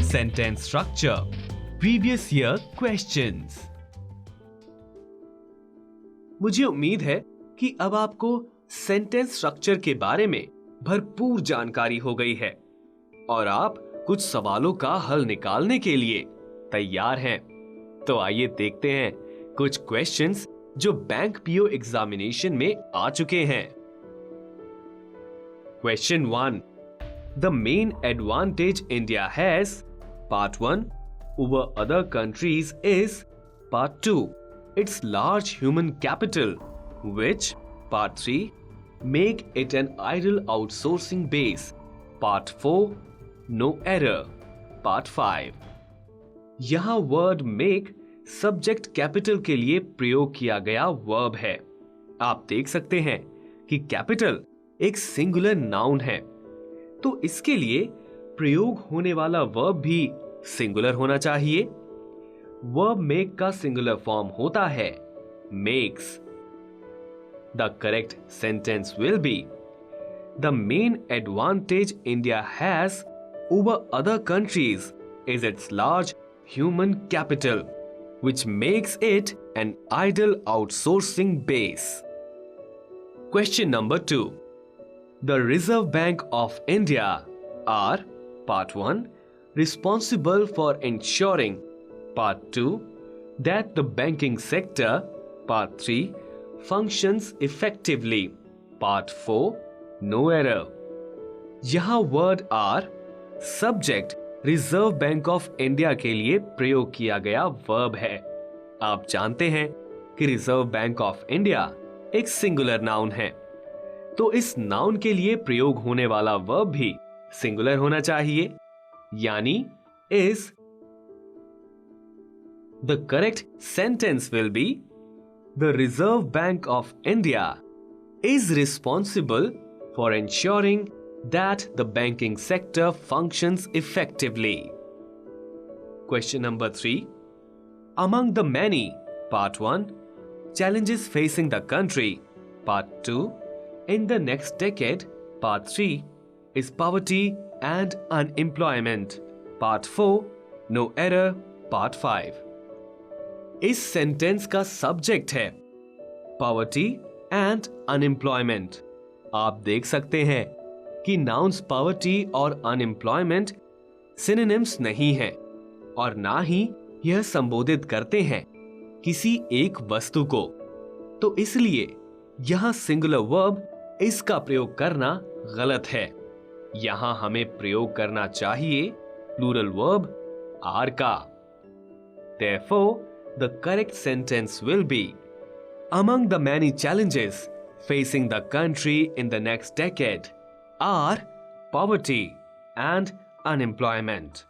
Sentence structure. Previous year questions. मुझे उम्मीद है कि अब आपको सेंटेंस स्ट्रक्चर के बारे में भरपूर जानकारी हो गई है और आप कुछ सवालों का हल निकालने के लिए तैयार हैं। तो आइए देखते हैं कुछ क्वेश्चंस जो बैंक पीओ एग्जामिनेशन में आ चुके हैं। Question 1. The main advantage India has, part 1, over other countries is, part 2, its large human capital, which, part 3, make it an ideal outsourcing base, part 4, no error, part 5. यहाँ word make subject capital के लिए प्रयोग किया गया verb है। आप देख सकते हैं कि कैपिटल एक सिंगुलर नाउन है, तो इसके लिए प्रयोग होने वाला वर्ब भी सिंगुलर होना चाहिए। वर्ब मेक का सिंगुलर फॉर्म होता है makes. The correct sentence will be the main advantage India has over other countries is it's large human capital which makes it an ideal outsourcing base. Question number 2. The Reserve Bank of India are, part 1, responsible for ensuring, part 2, that the banking sector, part 3, functions effectively, part 4, no error. यहाँ word are subject reserve bank of India के लिए प्रयोग किया गया verb है। आप जानते हैं कि रिजर्व बैंक ऑफ इंडिया एक सिंगुलर नाउन है, तो इस नाउन के लिए प्रयोग होने वाला वर्ब भी सिंगुलर होना चाहिए, यानी is. The correct sentence will be the reserve bank of India is responsible for ensuring that the banking sector functions effectively. Question number 3. Among the many, part 1, challenges facing the country, part 2, in the next decade, part 3, is poverty and unemployment, part 4, no error, part 5. इस sentence का subject है poverty and unemployment. आप देख सकते हैं कि nouns poverty और unemployment synonyms नहीं हैं और ना ही यह संबोधित करते हैं किसी एक वस्तु को, तो इसलिए यहां सिंगुलर वर्ब इसका प्रयोग करना गलत है। यहां हमें प्रयोग करना चाहिए प्लूरल वर्ब आर का। Therefore, the correct sentence will be among the many challenges facing the country in the next decade are poverty and unemployment.